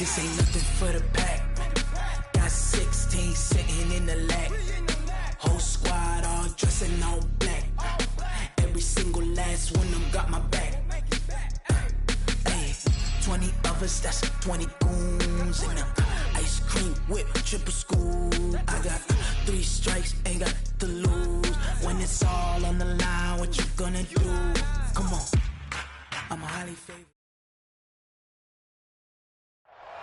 This ain't nothing for the pack. Got 16 sitting in the lag. Whole squad all dressing all black. Every single last one of them got my back. Hey, 20 of us, that's 20 goons in them. Ice cream whip, triple school. I got 3 strikes, ain't got to lose. When it's all on the line, what you gonna do? Come on, I'm a highly favored.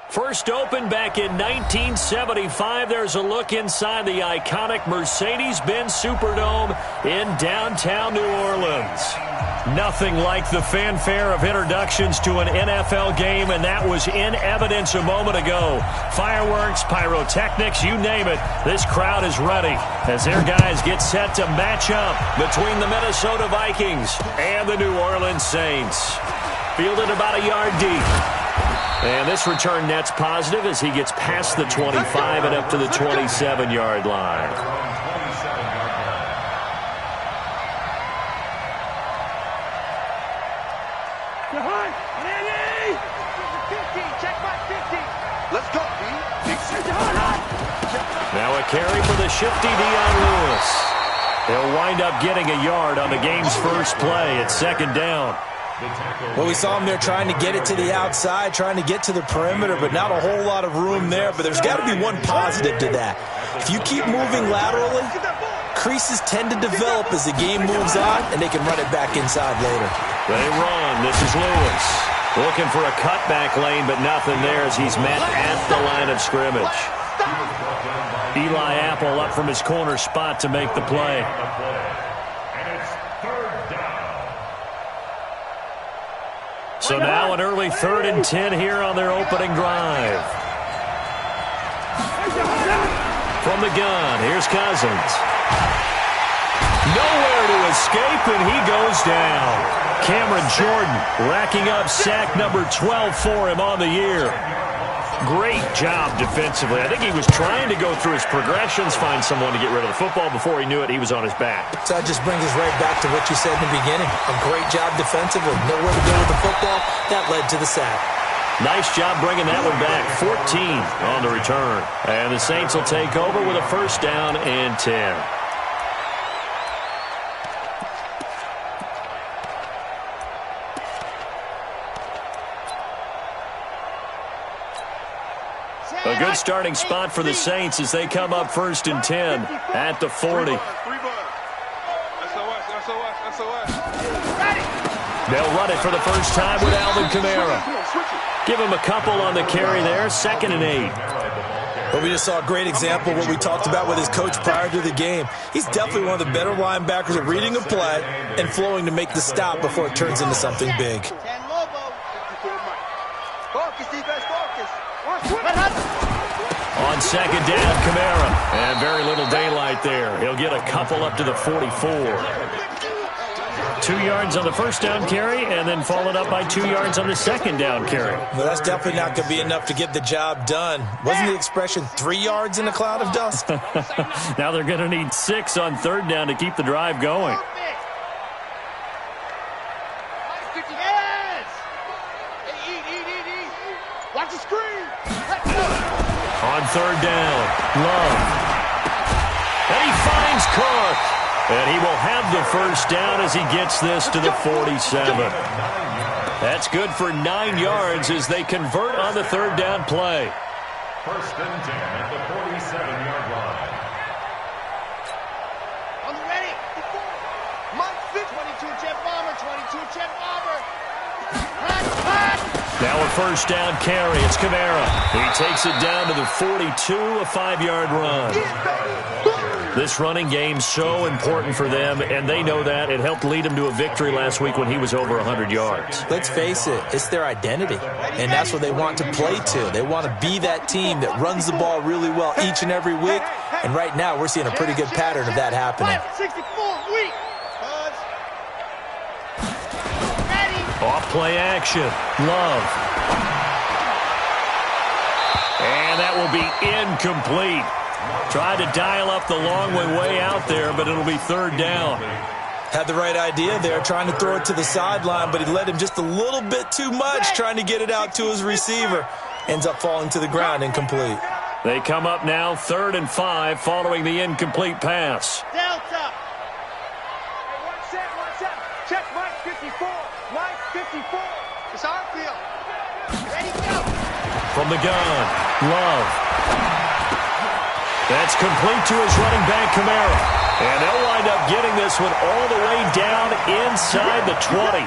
First opened back in 1975. There's a look inside the iconic Mercedes-Benz Superdome in downtown New Orleans. Nothing like the fanfare of introductions to an NFL game, and that was in evidence a moment ago. Fireworks, pyrotechnics, you name it. This crowd is ready as their guys get set to match up between the Minnesota Vikings and the New Orleans Saints. Fielded about a yard deep. And this return net's positive as he gets past the 25 and up to the 27-yard line. Let's go, now a carry for the shifty Dion Lewis. He'll wind up getting a yard on the game's first play at second down. Well, we saw him there trying to get it to the outside, trying to get to the perimeter, but not a whole lot of room there. But there's got to be one positive to that. If you keep moving laterally, creases tend to develop as the game moves on, and they can run it back inside later. They run. This is Lewis. Looking for a cutback lane, but nothing there as he's met at the line of scrimmage. Eli Apple up from his corner spot to make the play. So now an early 3rd and 10 here on their opening drive. From the gun, here's Cousins. Nowhere to escape, and he goes down. Cameron Jordan racking up sack number 12 for him on the year. Great job defensively. I think he was trying to go through his progressions, find someone to get rid of the football. Before he knew it, he was on his back. So that just brings us right back to what you said in the beginning. A great job defensively. Nowhere to go with the football. That led to the sack. Nice job bringing that one back. 14 on the return. And the Saints will take over with a first down and 10. A good starting spot for the Saints as they come up 1st and 10 at the 40. They'll run it for the first time with Alvin Kamara. Give him a couple on the carry there, 2nd and 8. But we just saw a great example of what we talked about with his coach prior to the game. He's definitely one of the better linebackers at reading a play and flowing to make the stop before it turns into something big. On 2nd down, Kamara. And very little daylight there. He'll get a couple up to the 44. 2 yards on the first down carry, and then followed up by 2 yards on the 2nd down carry. Well, that's definitely not going to be enough to get the job done. Wasn't the expression 3 yards in a cloud of dust? Now they're going to need 6 on 3rd down to keep the drive going. Watch the screen. On 3rd down, Love. And he finds Cook. And he will have the first down as he gets this to the 47. That's good for 9 yards as they convert on the 3rd down play. 1st and 10 at the 47-yard line. On the ready. Mike 22 jet bomber, 22 jet bomber. Now a first down carry. It's Kamara. He takes it down to the 42, a 5-yard run. This running game so important for them, and they know that. It helped lead them to a victory last week when he was over 100 yards. Let's face it, it's their identity, and that's what they want to play to. They want to be that team that runs the ball really well each and every week, and right now we're seeing a pretty good pattern of that happening. 64 week. Off play action. Love. And that will be incomplete. Tried to dial up the long way out there, but it'll be 3rd down. Had the right idea there, trying to throw it to the sideline, but he led him just a little bit too much, trying to get it out to his receiver. ends up falling to the ground incomplete. They come up now 3rd and 5 following the incomplete pass. Delta. Hey, one set. Check Mike 54. Mike 54. It's our field. Ready, go. From the gun, Love. That's complete to his running back, Kamara. And they'll wind up getting this one all the way down inside the 20.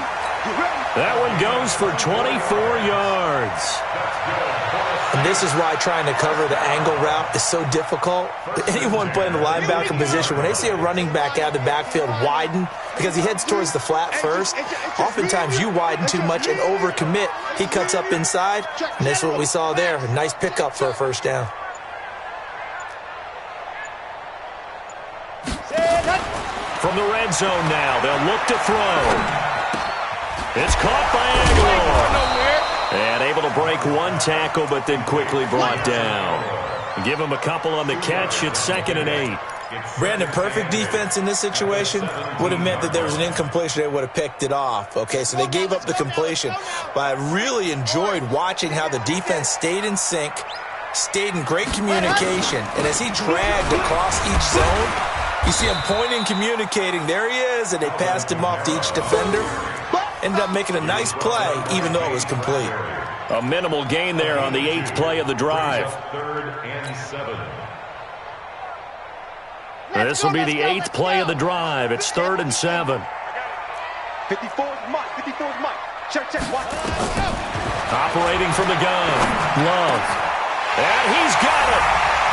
That one goes for 24 yards. And this is why trying to cover the angle route is so difficult. Anyone playing the linebacker position, when they see a running back out of the backfield widen, because he heads towards the flat first, oftentimes you widen too much and overcommit. He cuts up inside, and that's what we saw there. A nice pickup for a first down. From the red zone now, they'll look to throw. It's caught by Aguilar. And able to break one tackle, but then quickly brought down. Give him a couple on the catch. It's 2nd and 8. Brandon, perfect defense in this situation would have meant that there was an incompletion. They would have picked it off. Okay, so they gave up the completion. But I really enjoyed watching how the defense stayed in sync, stayed in great communication. And as he dragged across each zone, you see him pointing, communicating. There he is, and they passed him off to each defender. Ended up making a nice play, even though it was complete. A minimal gain there on the 8th play of the drive. 3rd and 7. This will be the 8th play of the drive. It's 3rd and 7. 54 is Mike. 54 is Mike. Check. Watch. Operating from the gun. Love. And he's got it.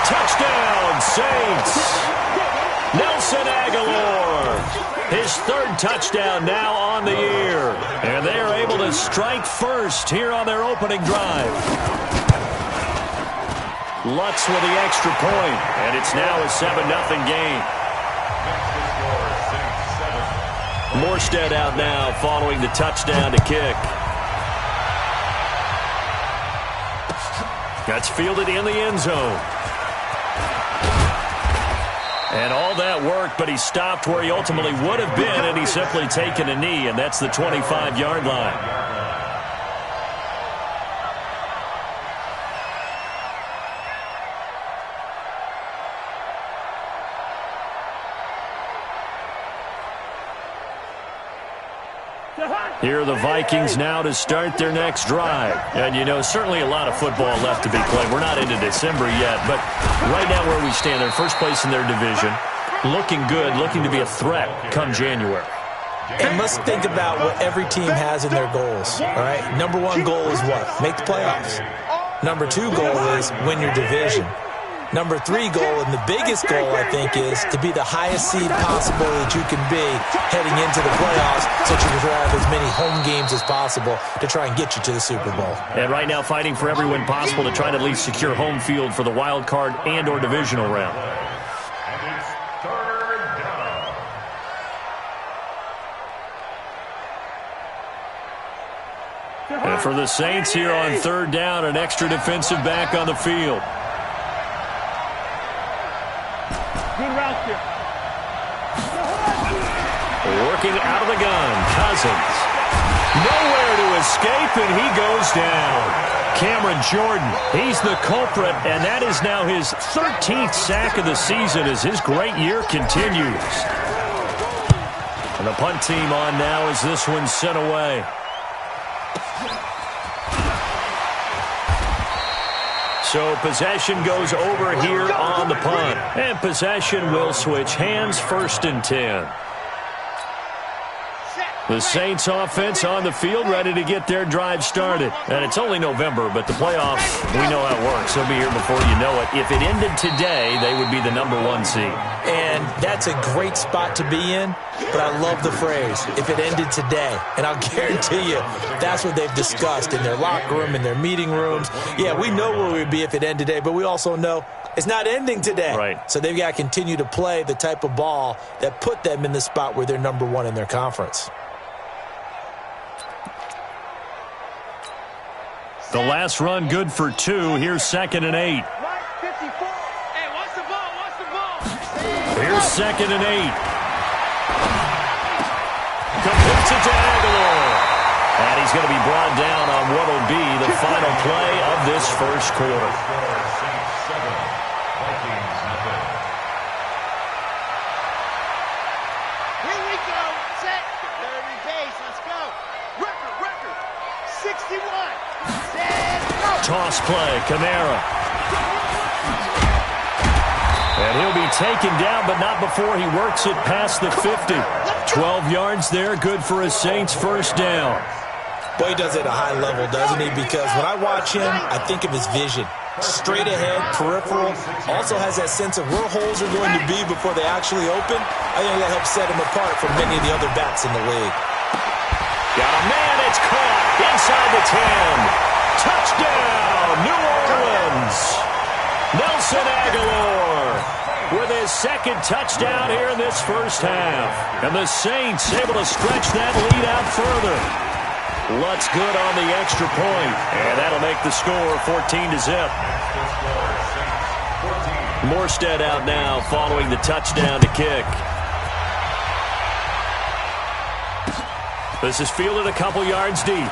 Touchdown, Saints. Nelson Aguilar. His 3rd touchdown now on the year. And they are able to strike first here on their opening drive. Lutz with the extra point, and it's now a 7-0 game. Morstead out now following the touchdown to kick. That's fielded in the end zone. And all that work, but he stopped where he ultimately would have been, and he's simply taken a knee, and that's the 25-yard line. Here are the Vikings now to start their next drive. And, you know, certainly a lot of football left to be played. We're not into December yet, but right now where we stand, they're first place in their division. Looking good, looking to be a threat come January. And let's think about what every team has in their goals, all right? Number 1 goal is what? Make the playoffs. Number 2 goal is win your division. Number 3 goal, and the biggest goal, I think, is to be the highest seed possible that you can be heading into the playoffs, so you can have as many home games as possible to try and get you to the Super Bowl. And right now fighting for every win possible to try to at least secure home field for the wild card and or divisional round. And it's 3rd down. And for the Saints here on 3rd down, an extra defensive back on the field. Good route here. Working out of the gun, Cousins. Nowhere to escape, and he goes down. Cameron Jordan, he's the culprit, and that is now his 13th sack of the season as his great year continues. And the punt team on now as this one's sent away. So possession goes over here on the punt. And possession will switch hands, 1st and 10. The Saints offense on the field ready to get their drive started. And it's only November, but the playoffs, we know how it works. They'll be here before you know it. If it ended today, they would be the number 1 seed. And that's a great spot to be in, but I love the phrase, if it ended today. And I'll guarantee you, that's what they've discussed in their locker room, in their meeting rooms. Yeah, we know where we'd be if it ended today, but we also know it's not ending today. Right. So they've got to continue to play the type of ball that put them in the spot where they're number 1 in their conference. The last run good for 2. Here's 2nd and 8. Mike 54. Hey, watch the ball. Watch the ball. Here's 2nd and 8. Completes it to Aguilar. And he's going to be brought down on what will be the final play of this first quarter. Here we go. Set. Third base. Let's go. Record. 61. Set. Go. Toss play, Kamara. And he'll be taken down, but not before he works it past the 50. 12 yards there, good for a Saints first down. Boy, he does it at a high level, doesn't he? Because when I watch him, I think of his vision. Straight ahead, peripheral, also has that sense of where holes are going to be before they actually open. I think that helps set him apart from many of the other backs in the league. Got a man, it's caught inside the 10. Touchdown, New Orleans. Nelson Aguilar with his second touchdown here in this first half. And the Saints able to stretch that lead out further. Lutz good on the extra point, and that'll make the score 14-0. Morstead out now following the touchdown to kick. This is fielded a couple yards deep.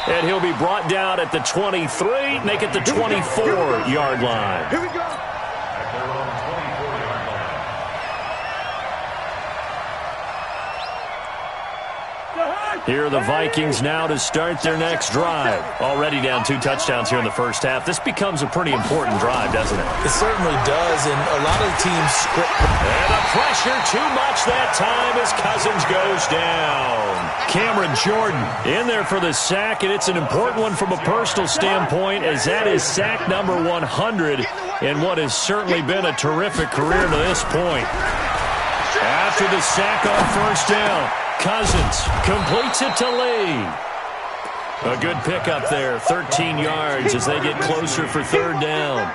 And he'll be brought down at the 23, make it the 24-yard line. Here we go. Here are the Vikings now to start their next drive. Already down 2 touchdowns here in the first half. This becomes a pretty important drive, doesn't it? It certainly does, and a lot of teams script. And the pressure too much that time as Cousins goes down. Cameron Jordan in there for the sack, and it's an important one from a personal standpoint, as that is sack number 100 in what has certainly been a terrific career to this point. After the sack on first down, Cousins completes it to Lee. A good pickup there, 13 yards as they get closer for third down.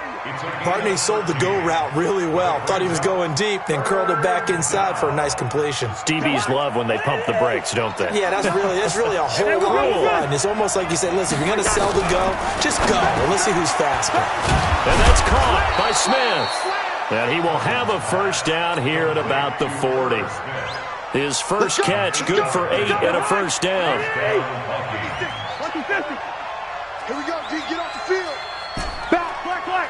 Partney sold the go route really well. Thought he was going deep, then curled it back inside for a nice completion. DBs love when they pump the brakes, don't they? Yeah, that's really a whole lot of fun. It's almost like you said, listen, if you're going to sell the go, just go. And let's see who's faster. And that's caught by Smith. And he will have a first down here at about the 40. His first catch, good for 8 and a first down. 50. Here we go, D. Get off the field. Back, black.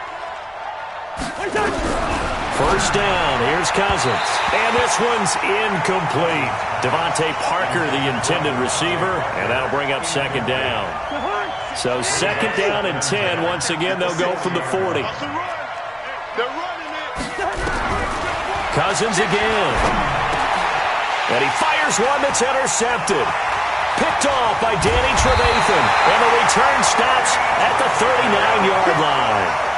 First down, here's Cousins. And this one's incomplete. Devontae Parker, the intended receiver, and that'll bring up second down. So second down and 10. Once again, they'll go from the 40. They're running it. Cousins again. And he fires one that's intercepted. Picked off by Danny Trevathan. And the return stops at the 39-yard line.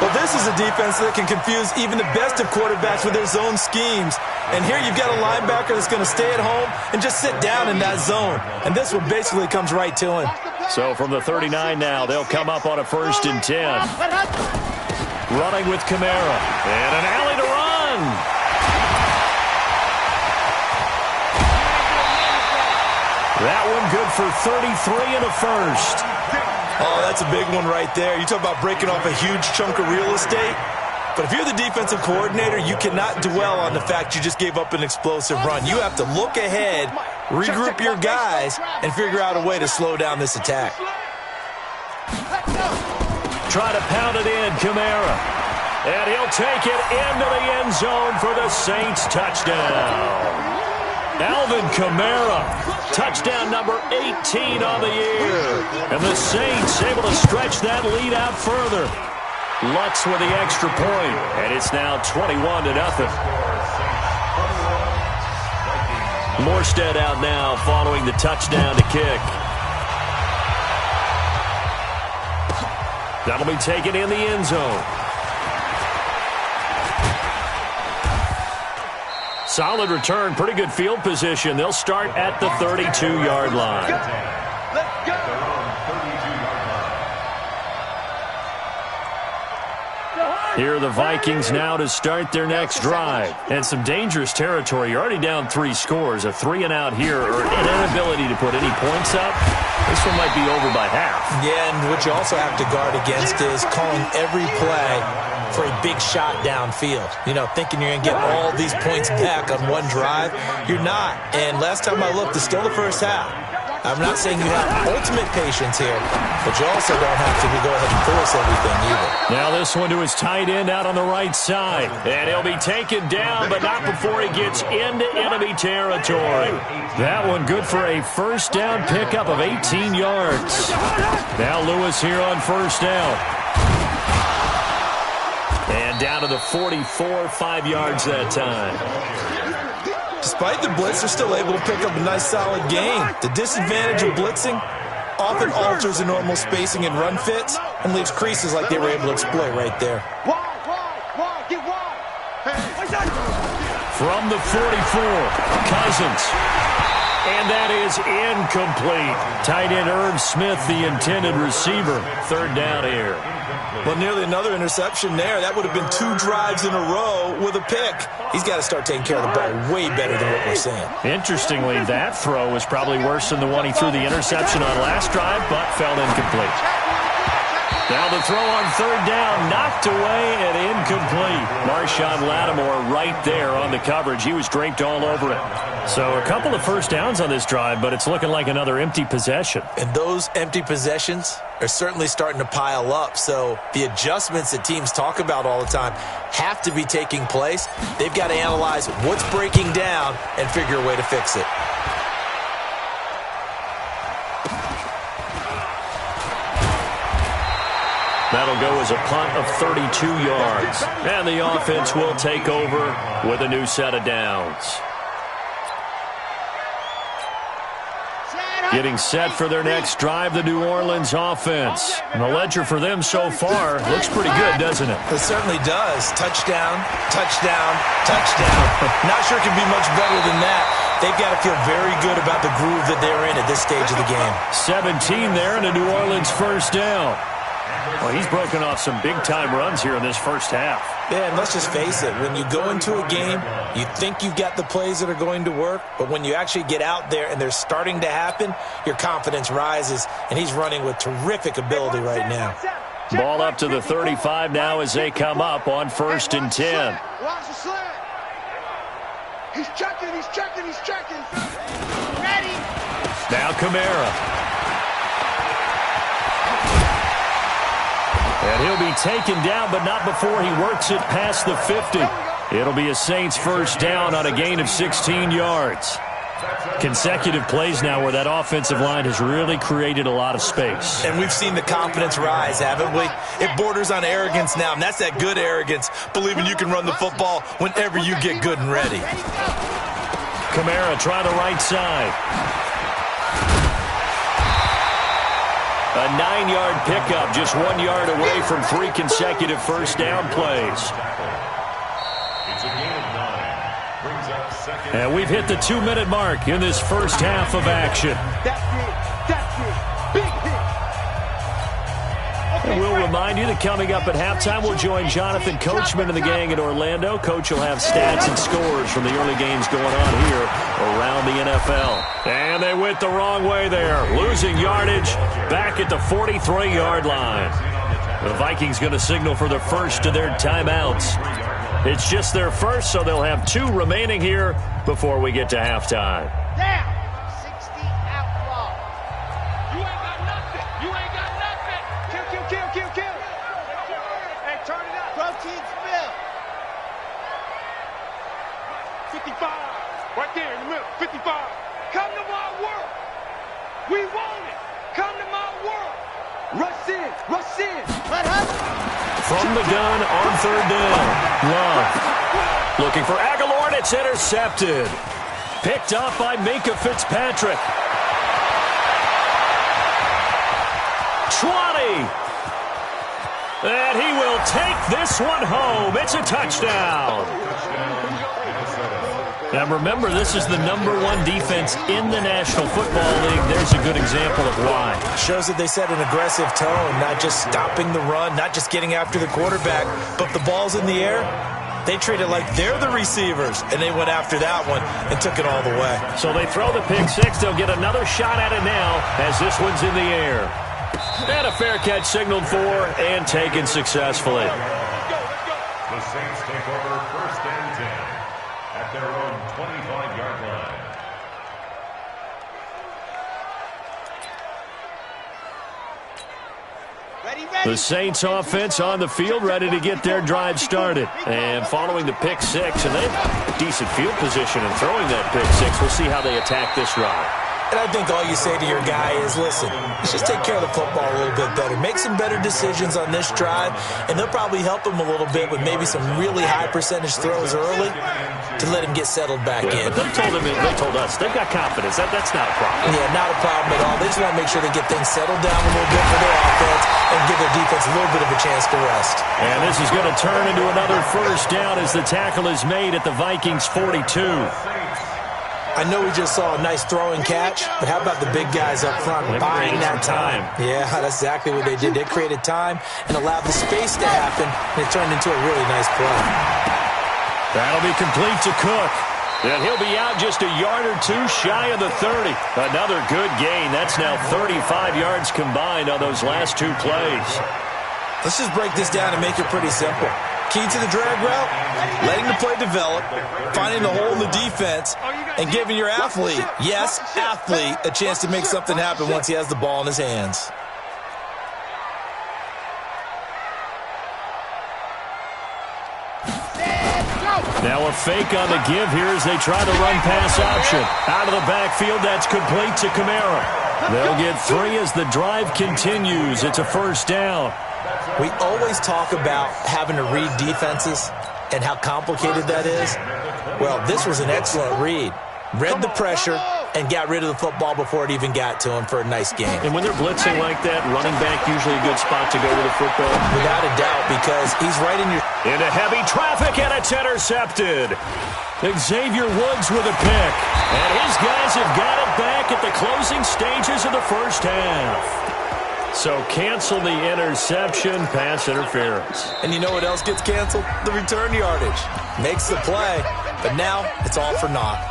Well, this is a defense that can confuse even the best of quarterbacks with their zone schemes. And here you've got a linebacker that's going to stay at home and just sit down in that zone. And this one basically comes right to him. So from the 39 now, they'll come up on a 1st and 10. Running with Kamara. And an alley to run. That one good for 33 and a first. Oh, that's a big one right there. You talk about breaking off a huge chunk of real estate. But if you're the defensive coordinator, you cannot dwell on the fact you just gave up an explosive run. You have to look ahead, regroup your guys, and figure out a way to slow down this attack. Try to pound it in, Kamara. And he'll take it into the end zone for the Saints touchdown. Alvin Kamara, touchdown number 18 on the year. And the Saints able to stretch that lead out further. Lutz with the extra point, and it's now 21-0. Morstead out now following the touchdown to kick. That'll be taken in the end zone. Solid return, pretty good field position. They'll start at the 32-yard line. Let's go. Here are the Vikings now to start their next drive. And some dangerous territory. You're already down 3 scores. A 3-and-out here, or an inability to put any points up. This one might be over by half. Yeah, and what you also have to guard against is calling every play for a big shot downfield. You know, thinking you're going to get all these points back on one drive. You're not. And last time I looked, it's still the first half. I'm not saying you have ultimate patience here, but you also don't have to go ahead and force everything either. Now this one to his tight end out on the right side. And he'll be taken down, but not before he gets into enemy territory. That one good for a first down pickup of 18 yards. Now Lewis here on first down. And down to the 44, 5 yards that time. Despite the blitz, they're still able to pick up a nice, solid gain. The disadvantage of blitzing often alters the normal spacing and run fits and leaves creases like they were able to exploit right there. Wide, get wide. From the 44, Cousins. And that is incomplete. Tight end Irv Smith, the intended receiver. Third down here. Well, nearly another interception there. That would have been 2 drives in a row with a pick. He's got to start taking care of the ball way better than what we're seeing. Interestingly, that throw was probably worse than the one he threw the interception on last drive, but fell incomplete. Now the throw on third down, knocked away and incomplete. Marshawn Lattimore right there on the coverage. He was draped all over it. So a couple of first downs on this drive, but it's looking like another empty possession. And those empty possessions are certainly starting to pile up. So the adjustments that teams talk about all the time have to be taking place. They've got to analyze what's breaking down and figure a way to fix it. That'll go as a punt of 32 yards. And the offense will take over with a new set of downs. Getting set for their next drive, the New Orleans offense. And the ledger for them so far looks pretty good, doesn't it? It certainly does. Touchdown, touchdown, touchdown. Not sure it can be much better than that. They've got to feel very good about the groove that they're in at this stage of the game. 17 there and a New Orleans first down. Well, he's broken off some big-time runs here in this first half. Yeah, and let's just face it. When you go into a game, you think you've got the plays that are going to work, but when you actually get out there and they're starting to happen, your confidence rises, and he's running with terrific ability right now. Ball up to the 35 now as they come up on 1st and 10. Watch the slant. He's checking. Ready. Now Kamara. And he'll be taken down, but not before he works it past the 50. It'll be a Saints first down on a gain of 16 yards. Consecutive plays now where that offensive line has really created a lot of space. And we've seen the confidence rise, haven't we? It borders on arrogance now, and that's that good arrogance, believing you can run the football whenever you get good and ready. Kamara try the right side. A 9-yard pickup, just 1 yard away from 3 consecutive first down plays. And we've hit the 2-minute mark in this first half of action. And we'll remind you that coming up at halftime, we'll join Jonathan Coachman and the gang in Orlando. Coach will have stats and scores from the early games going on here around the NFL. And they went the wrong way there, losing yardage back at the 43-yard line. The Vikings going to signal for the first of their timeouts. It's just their first, so they'll have 2 remaining here before we get to halftime. Down. 60 outlaw. You ain't got nothing. Kill. Hey, turn it up. Protein spill. 55. Right there in the middle. 55. Come to my world. We want it. Come to my world. Rush in. Let her. From the gun on third down. Love. Looking for Aguilar, and it's intercepted. Picked up by Minkah Fitzpatrick. 20. And he will take this one home. It's a touchdown. Now remember, this is the #1 defense in the National Football League. There's a good example of why. Shows that they set an aggressive tone, not just stopping the run, not just getting after the quarterback, but the ball's in the air. They treat it like they're the receivers, and they went after that one and took it all the way. So they throw the pick six. They'll get another shot at it now as this one's in the air. And a fair catch signaled for and taken successfully. The Saints take over 1st and 10 at their own 25-yard line. The Saints offense on the field, ready to get their drive started. And following the pick six, and they have decent field position in throwing that pick six. We'll see how they attack this drive. And I think all you say to your guy is, listen, let's just take care of the football a little bit better. Make some better decisions on this drive, and they'll probably help him a little bit with maybe some really high percentage throws early to let him get settled back in. But they told us they've got confidence. That's not a problem. Yeah, not a problem at all. They just want to make sure they get things settled down a little bit for their offense and give their defense a little bit of a chance to rest. And this is going to turn into another first down as the tackle is made at the Vikings 42. I know we just saw a nice throwing catch, but how about the big guys up front buying that time? Yeah, that's exactly what they did. They created time and allowed the space to happen, and it turned into a really nice play. That'll be complete to Cook. And he'll be out just a yard or two shy of the 30. Another good gain. That's now 35 yards combined on those last two plays. Let's just break this down and make it pretty simple. Key to the drag route, letting the play develop, finding the hole in the defense, and giving your athlete, yes, athlete, a chance to make something happen once he has the ball in his hands. Now a fake on the give here as they try the run-pass option. Out of the backfield, that's complete to Kamara. They'll get 3 as the drive continues. It's a first down. We always talk about having to read defenses and how complicated that is. Well, this was an excellent read. Read the pressure and got rid of the football before it even got to him for a nice game. And when they're blitzing like that, running back usually a good spot to go with the football. Without a doubt, because he's right in your... Into heavy traffic, and it's intercepted. Xavier Woods with a pick. And his guys have got it back at the closing stages of the first half. So cancel the interception, pass interference. And you know what else gets canceled? The return yardage. Makes the play, but now it's all for naught.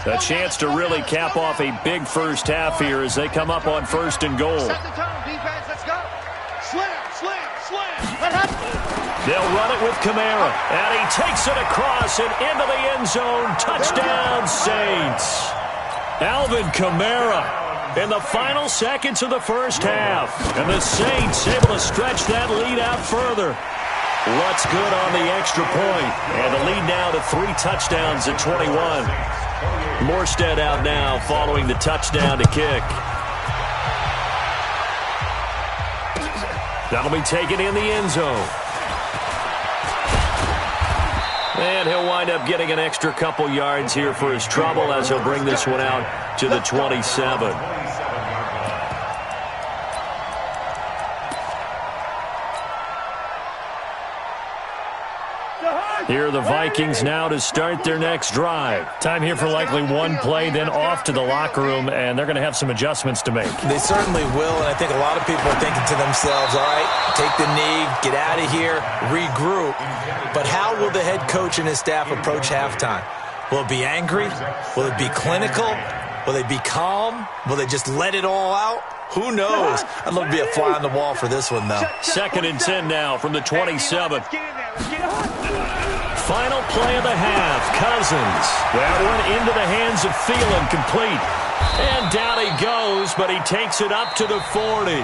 A chance to really cap off a big first half here as they come up on 1st and goal. Set the tone, defense. Let's go. Slam. They'll run it with Kamara, and he takes it across and into the end zone. Touchdown, Saints. Alvin Kamara in the final seconds of the first half. And the Saints able to stretch that lead out further. What's good on the extra point? And the lead now to 3 touchdowns at 21. Morstead out now following the touchdown to kick. That'll be taken in the end zone. And he'll wind up getting an extra couple yards here for his trouble as he'll bring this one out to the 27. Here are the Vikings now to start their next drive. Time here for likely one play, then off to the locker room, and they're going to have some adjustments to make. They certainly will, and I think a lot of people are thinking to themselves, all right, take the knee, get out of here, regroup. But how will the head coach and his staff approach halftime? Will it be angry? Will it be clinical? Will they be calm? Will they just let it all out? Who knows? I'd love to be a fly on the wall for this one, though. 2nd and 10 now from the 27. Final play of the half, Cousins. That one into the hands of Thielen, complete. And down he goes, but he takes it up to the 40.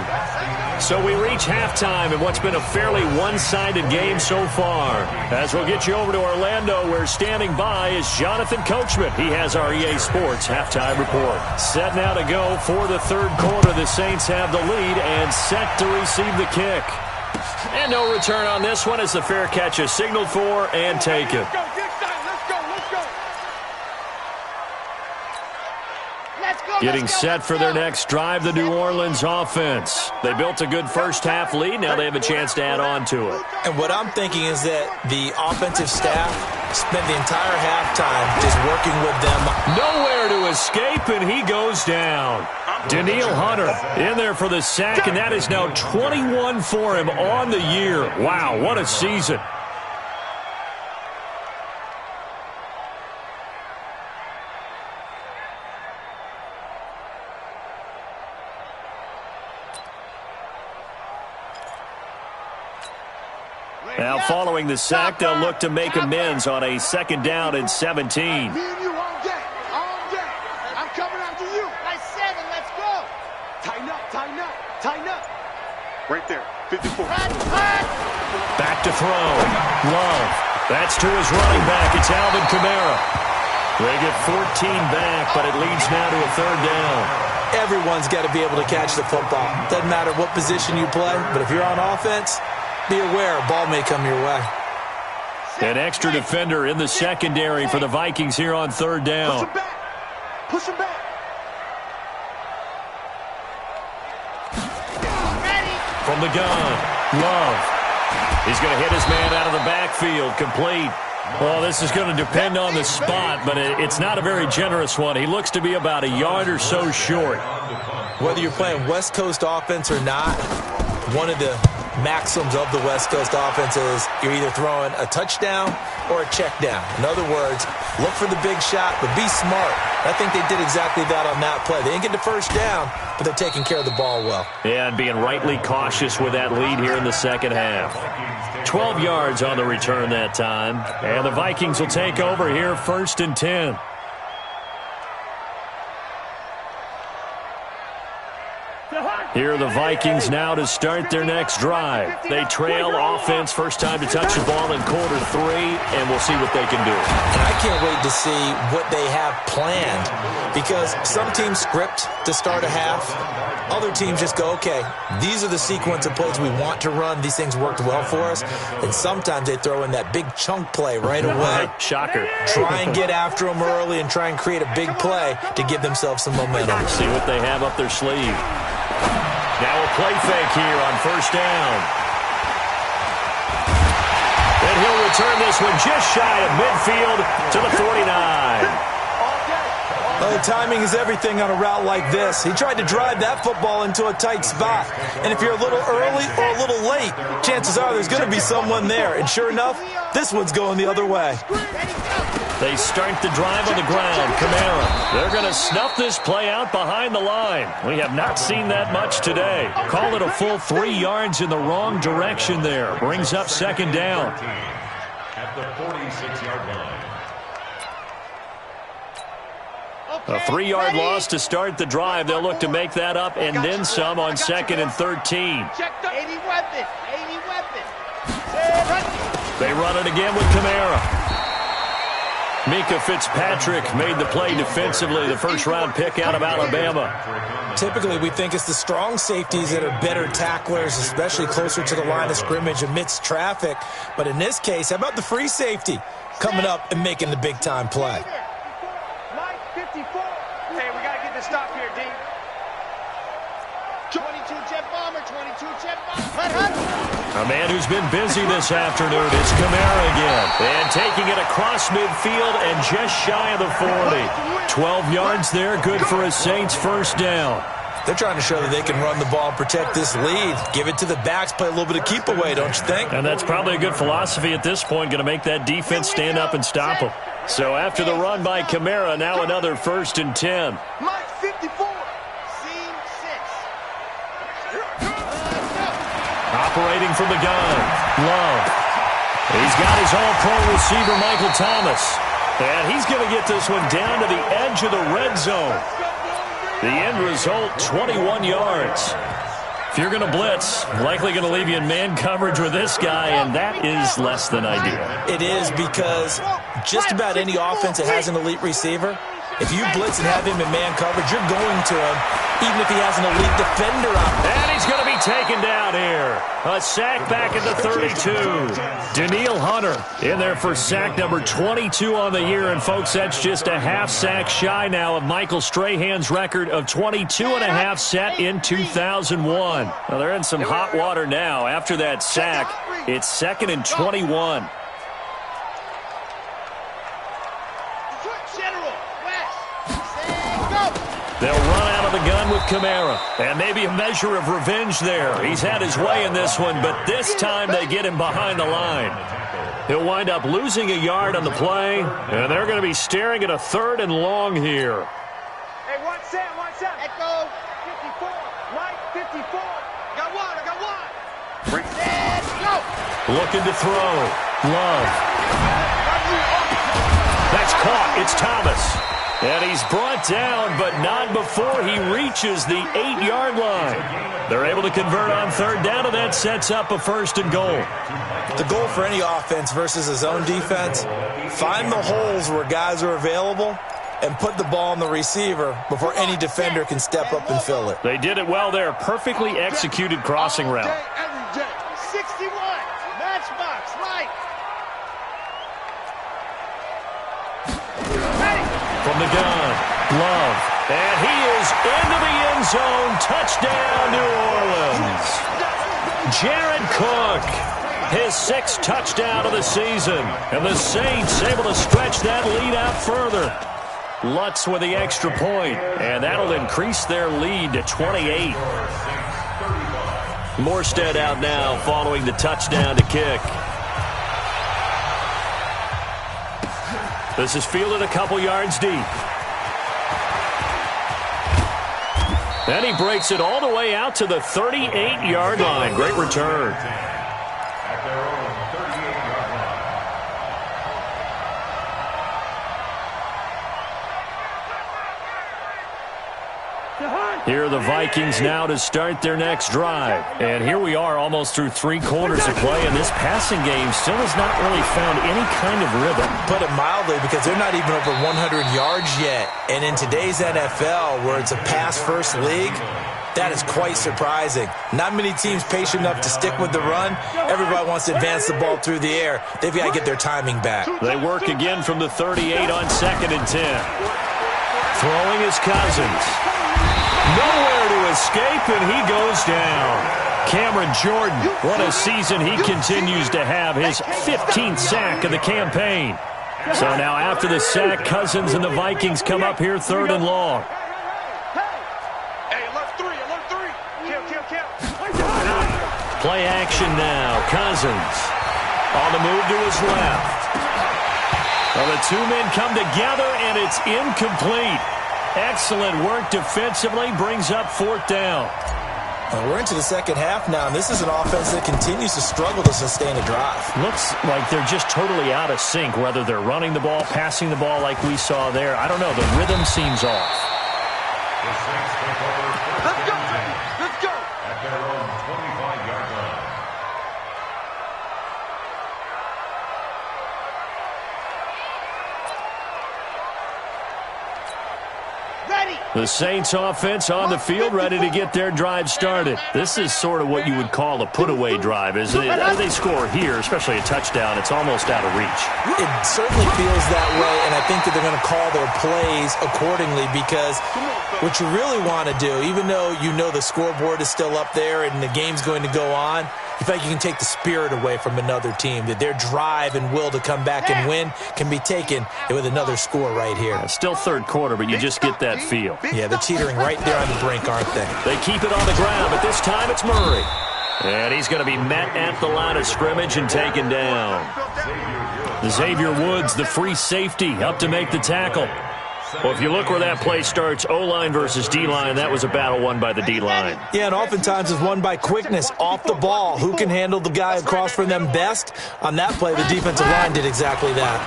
So we reach halftime in what's been a fairly one-sided game so far. As we'll get you over to Orlando, where standing by is Jonathan Coachman. He has our EA Sports halftime report. Set now to go for the 3rd quarter. The Saints have the lead and set to receive the kick. And no return on this one as the fair catch is signaled for and taken. Let's go. Getting set for their next drive, the New Orleans offense. They built a good first-half lead. Now they have a chance to add on to it. And what I'm thinking is that the offensive staff spent the entire halftime just working with them. Nowhere to escape, and he goes down. Daniil Hunter in there for the sack, and that is now 21 for him on the year. Wow, what a season. Now following the sack, they'll look to make amends on a 2nd down and 17. Me and you all day. All day. I'm coming after you. Nice 7. Let's go. Tighten up. Tighten up. Tighten up. Right there. 54. Back to throw. Love. That's to his running back. It's Alvin Kamara. They get 14 back, but it leads now to a 3rd down. Everyone's got to be able to catch the football. Doesn't matter what position you play, but if you're on offense, be aware, a ball may come your way. An extra defender in the secondary for the Vikings here on 3rd down. Push him back. Push him back. From the gun, Love. He's going to hit his man out of the backfield, complete. Well, this is going to depend on the spot, but it's not a very generous one. He looks to be about a yard or so short. Whether you're playing West Coast offense or not, one of the maxims of the West Coast offense is you're either throwing a touchdown or a check down. In other words, look for the big shot, but be smart. I think they did exactly that on that play. They didn't get the first down, but they're taking care of the ball well. Yeah, and being rightly cautious with that lead here in the 2nd half. 12 yards on the return that time. And the Vikings will take over here 1st and 10. Here are the Vikings now to start their next drive. They trail offense, first time to touch the ball in quarter 3, and we'll see what they can do. And I can't wait to see what they have planned, because some teams script to start a half. Other teams just go, okay, these are the sequence of plays we want to run. These things worked well for us. And sometimes they throw in that big chunk play right away. Shocker. Try and get after them early and try and create a big play to give themselves some momentum. See what they have up their sleeve. Now a play fake here on 1st down. And he'll return this one just shy of midfield to the 49. Well, timing is everything on a route like this. He tried to drive that football into a tight spot. And if you're a little early or a little late, chances are there's going to be someone there. And sure enough, this one's going the other way. They start the drive on the ground. Kamara. They're going to snuff this play out behind the line. We have not seen that much today. Call it a full 3 yards in the wrong direction there. Brings up 2nd down. At the 46-yard line. A 3-yard loss to start the drive. They'll look to make that up and then some on 2nd and 13. 80 weapons. 80 weapons. They run it again with Kamara. Mika Fitzpatrick made the play defensively, the first-round pick out of Alabama. Typically, we think it's the strong safeties that are better tacklers, especially closer to the line of scrimmage amidst traffic. But in this case, how about the free safety coming up and making the big-time play? Mike, 54. Hey, we got to get this stop here, D. 22 jet bomber, 22 jet bomber. A man who's been busy this afternoon is Kamara again. And taking it across midfield and just shy of the 40. 12 yards there, good for a Saints 1st down. They're trying to show that they can run the ball and protect this lead. Give it to the backs, play a little bit of keep away, don't you think? And that's probably a good philosophy at this point, going to make that defense stand up and stop them. So after the run by Kamara, now another 1st and 10. Mike, 54. Operating from the gun, Love. He's got his all-pro receiver, Michael Thomas. And he's going to get this one down to the edge of the red zone. The end result, 21 yards. If you're going to blitz, likely going to leave you in man coverage with this guy, and that is less than ideal. It is, because just about any offense that has an elite receiver, if you blitz and have him in man coverage, you're going to him, even if he has an elite defender out. And he's going to be taken down here. here. A sack back at the 32. Danielle Hunter in there for sack number 22 on the year. And, folks, that's just a half sack shy now of Michael Strahan's record of 22 and a half set in 2001. Well, they're in some hot water now. After that sack, it's 2nd and 21. They'll run out of the gun with Kamara. And maybe a measure of revenge there. He's had his way in this one, but this time they get him behind the line. He'll wind up losing a yard on the play, and they're going to be staring at a 3rd and long here. Hey, one set. Let go. 54. Right, 54. Got one. Let's go. Looking to throw. Love. That's caught. It's Thomas. And he's brought down, but not before he reaches the 8-yard line. They're able to convert on 3rd down, and that sets up a 1st and goal. The goal for any offense versus his own defense, find the holes where guys are available and put the ball on the receiver before any defender can step up and fill it. They did it well there. Perfectly executed crossing route. 61. Matchbox, right. From the gun, Love. And he is into the end zone. Touchdown, New Orleans. Jared Cook, his 6th touchdown of the season. And the Saints able to stretch that lead out further. Lutz with the extra point, and that'll increase their lead to 28. Morstead out now following the touchdown to kick. This is fielded a couple yards deep. Then he breaks it all the way out to the 38-yard line. Great return. At their own 38-yard line. Here are the Vikings now to start their next drive. And here we are almost through 3 quarters of play, and this passing game still has not really found any kind of rhythm. Put it mildly, because they're not even over 100 yards yet. And in today's NFL, where it's a pass-first league, that is quite surprising. Not many teams patient enough to stick with the run. Everybody wants to advance the ball through the air. They've got to get their timing back. They work again from the 38 on 2nd and 10. Throwing his Cousins. Nowhere to escape, and he goes down. Cameron Jordan, what a season he continues to have, his 15th sack of the campaign. So now after the sack, Cousins and the Vikings come up here 3rd and long. Hey, alert 3. Kill. Play action now. Cousins on the move to his left. Well, the 2 men come together, and it's incomplete. Excellent work defensively, brings up 4th down. We're into the second half now, and this is an offense that continues to struggle to sustain a drive. Looks like they're just totally out of sync, whether they're running the ball, passing the ball like we saw there. I don't know. The rhythm seems off. The Saints take over 1st Let's go. and 10 Let's go. at their own 25-yard line. The Saints offense on the field, ready to get their drive started. This is sort of what you would call a put-away drive, isn't it? As they score here, especially a touchdown, it's almost out of reach. It certainly feels that way, and I think that they're going to call their plays accordingly, because what you really want to do, even though you know the scoreboard is still up there and the game's going to go on, you feel like you can take the spirit away from another team, that their drive and will to come back and win can be taken with another score right here. It's still 3rd quarter, but you just get that feel. Yeah, they're teetering right there on the brink, aren't they? They keep it on the ground, but this time it's Murray. And he's going to be met at the line of scrimmage and taken down. Xavier Woods, the free safety, up to make the tackle. Well, if you look where that play starts, O-line versus D-line, that was a battle won by the D-line. Yeah, and oftentimes it's won by quickness off the ball. Who can handle the guy across from them best? On that play, the defensive line did exactly that.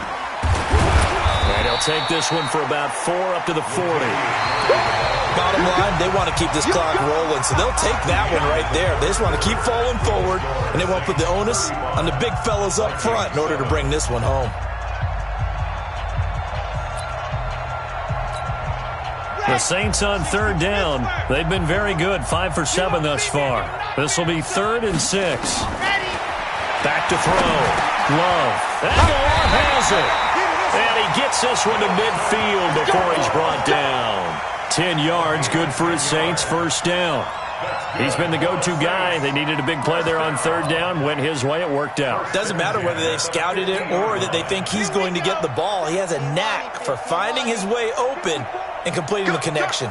And he'll take this one for about 4 up to the 40. Bottom line, they want to keep this clock rolling, so they'll take that one right there. They just want to keep falling forward, and they want to put the onus on the big fellas up front in order to bring this one home. The Saints on third down. They've been very good, 5 for 7 thus far. This will be 3rd and 6. Back to throw. Love. And has it. And he gets this one to midfield before he's brought down. 10 yards, good for his Saints, first down. He's been the go-to guy. They needed a big play there on third down. Went his way. It worked out. Doesn't matter whether they've scouted it or that they think he's going to get the ball. He has a knack for finding his way open and completing the connection.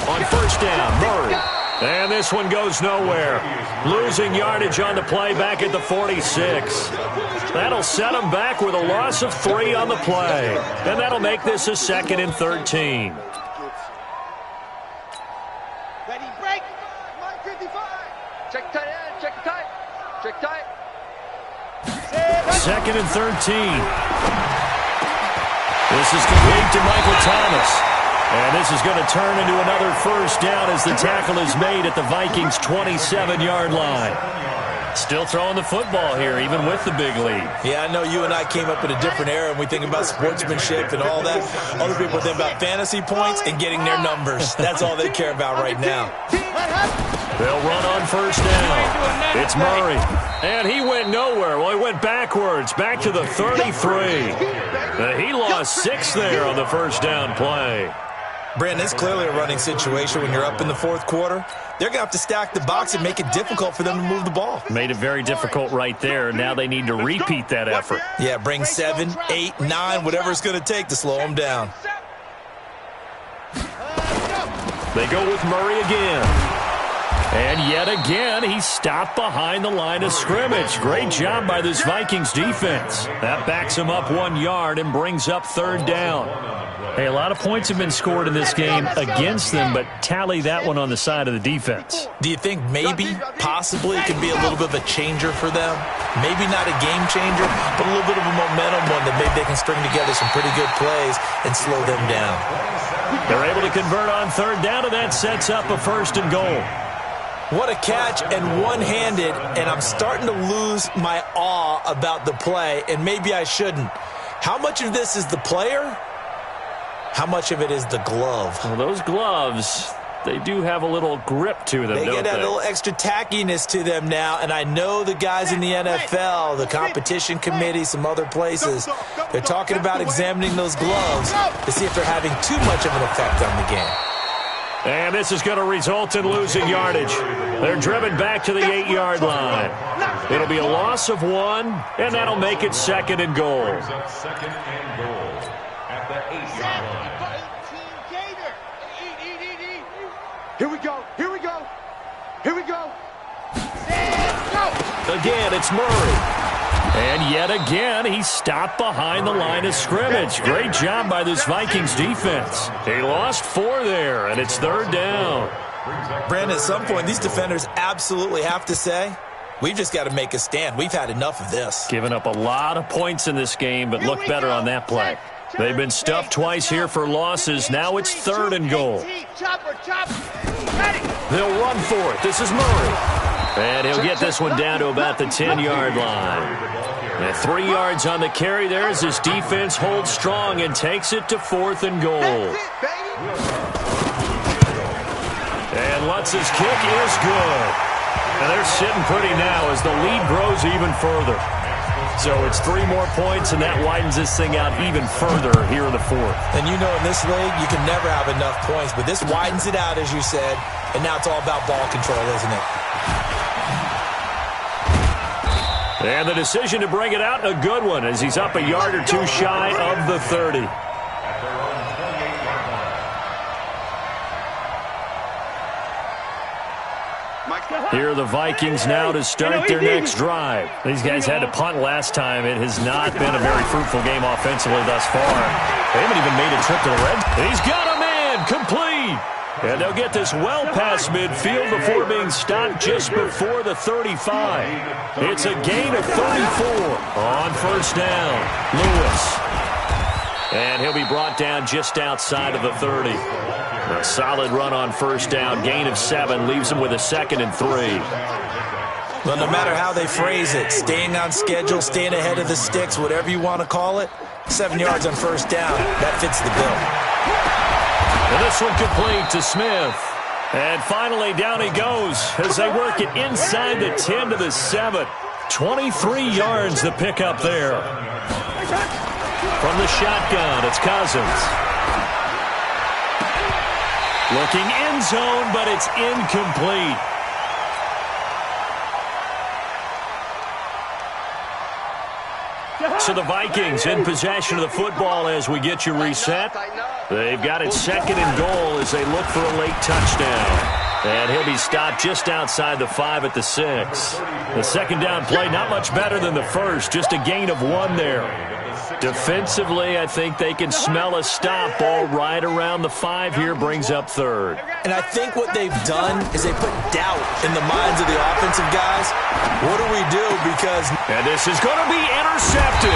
On first down, Murray. And this one goes nowhere. Losing yardage on the play back at the 46. That'll set him back with a loss of 3 on the play. And that'll make this a 2nd and 13. Ready, break. 155. Check tight end. Check tight. Check tight. 2nd and 13. This is complete to Michael Thomas. And this is going to turn into another first down as the tackle is made at the Vikings' 27-yard line. Still throwing the football here, even with the big lead. Yeah, I know you and I came up in a different era, and we think about sportsmanship and all that. Other people think about fantasy points and getting their numbers. That's all they care about right now. They'll run on first down. It's Murray. And he went nowhere. Well, he went backwards, back to the 33. He lost 6 there on the first down play. Brandon, it's clearly a running situation when you're up in the fourth quarter. They're going to have to stack the box and make it difficult for them to move the ball. Made it very difficult right there. Now they need to repeat that effort. Yeah, bring 7, 8, 9, whatever it's going to take to slow them down. They go with Murray again. And yet again, he's stopped behind the line of scrimmage. Great job by this Vikings defense. That backs him up 1 yard and brings up third down. Hey, a lot of points have been scored in this game against them, but tally that one on the side of the defense. Do you think maybe, possibly, it could be a little bit of a changer for them? Maybe not a game changer, but a little bit of a momentum one that maybe they can string together some pretty good plays and slow them down. They're able to convert on third down, and that sets up a 1st and goal. What a catch, and one-handed, and I'm starting to lose my awe about the play, and maybe I shouldn't. How much of this is the player? How much of it is the glove? Well, those gloves, they do have a little grip to them, They don't get that little extra tackiness to them now, and I know the guys in the NFL, the competition committee, some other places, they're talking about examining those gloves to see if they're having too much of an effect on the game. And this is going to result in losing yardage. They're driven back to the 8-yard line. It'll be a loss of 1, and that'll make it 2nd and goal. 2nd and goal at the 8-yard line. Here we go. Here we go. Here we go. Again, it's Murray. And yet again, he stopped behind the line of scrimmage. Great job by this Vikings defense. He lost 4 there, and it's third down. Brandon, at some point, these defenders absolutely have to say, we've just got to make a stand. We've had enough of this. Given up a lot of points in this game, but look better on that play. They've been stuffed twice here for losses. Now it's 3rd and goal. They'll run for it. This is Murray. And he'll get this one down to about the 10-yard line. And 3 yards on the carry there as his defense holds strong and takes it to 4th and goal. And Lutz's kick is good. And they're sitting pretty now as the lead grows even further. So it's 3 more points, and that widens this thing out even further here in the 4th. And you know in this league, you can never have enough points, but this widens it out, as you said, and now it's all about ball control, isn't it? And the decision to bring it out, a good one, as he's up a yard or 2 shy of the 30. Here are the Vikings now to start their next drive. These guys had to punt last time. It has not been a very fruitful game offensively thus far. They haven't even made a trip to the red. He's got a man, complete. And they'll get this well past midfield before being stopped just before the 35. It's a gain of 34 on first down. Lewis. And he'll be brought down just outside of the 30. A solid run on first down. Gain of 7 leaves him with a 2nd and 3. Well, no matter how they phrase it, staying on schedule, staying ahead of the sticks, whatever you want to call it, 7 yards on first down, that fits the bill. And this one complete to Smith. And finally, down he goes as they work it inside the 10 to the 7. 23 yards the pickup there. From the shotgun, it's Cousins. Looking end zone, but it's incomplete. So the Vikings in possession of the football as we get you reset. They've got it 2nd and goal as they look for a late touchdown. And he'll be stopped just outside the 5 at the 6. The second down play not much better than the first, just a gain of 1 there. Defensively, I think they can smell a stop ball right around the 5 here, brings up 3rd. And I think what they've done is they put doubt in the minds of the offensive guys. What do we do? Because... And this is going to be intercepted.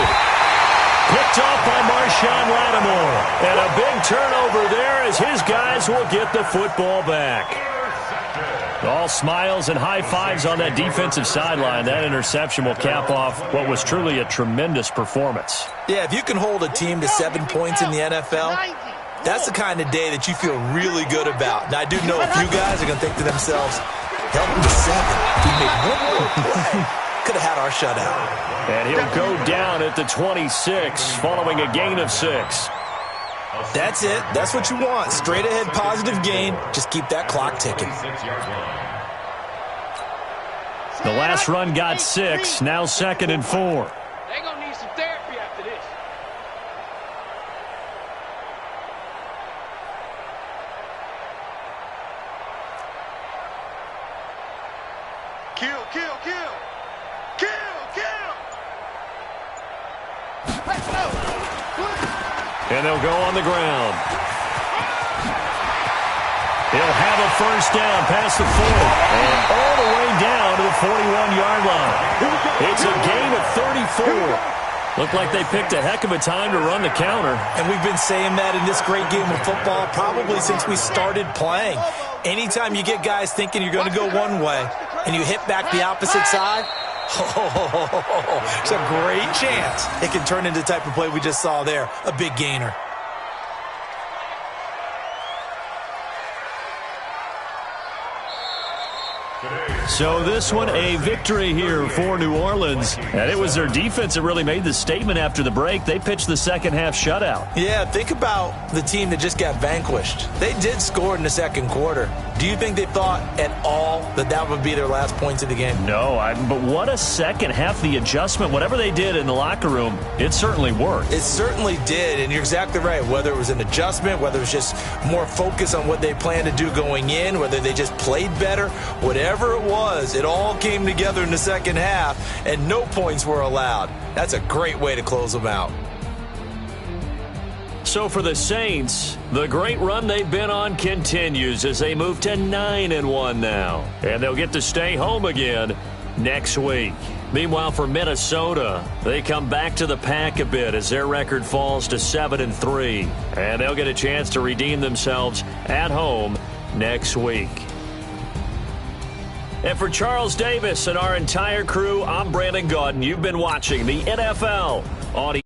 Picked off by Marshawn Lattimore. And a big turnover there as his guys will get the football back. All smiles and high fives on that defensive sideline. That interception will cap off what was truly a tremendous performance. Yeah, if you can hold a team to 7 points in the NFL, that's the kind of day that you feel really good about. Now, I do know a few guys are going to think to themselves, held them to 7. If we made one more play, could have had our shutout. And he'll go down at the 26 following a gain of 6. That's it. That's what you want. Straight ahead positive gain. Just keep that clock ticking. The last run got 6. Now 2nd and 4. They're going to need some therapy after this. Kill, kill, kill. Kill, kill. Let's go. And they'll go on the ground. He'll have a first down past the 40 and all the way down to the 41-yard line. It's a gain of 34. Looked like they picked a heck of a time to run the counter. And we've been saying that in this great game of football probably since we started playing. Anytime you get guys thinking you're going to go one way and you hit back the opposite side, it's a great chance it can turn into the type of play we just saw there, a big gainer. So this one, a victory here for New Orleans. And it was their defense that really made the statement after the break. They pitched the second half shutout. Yeah, think about the team that just got vanquished. They did score in the second quarter. Do you think they thought at all that that would be their last points of the game? No, but what a second half. The adjustment, whatever they did in the locker room, it certainly worked. It certainly did, and you're exactly right. Whether it was an adjustment, whether it was just more focus on what they planned to do going in, whether they just played better, whatever it was, it all came together in the second half, and no points were allowed. That's a great way to close them out. So for the Saints, the great run they've been on continues as they move to 9-1 now. And they'll get to stay home again next week. Meanwhile, for Minnesota, they come back to the pack a bit as their record falls to 7-3. And they'll get a chance to redeem themselves at home next week. And for Charles Davis and our entire crew, I'm Brandon Gaudin. You've been watching the NFL on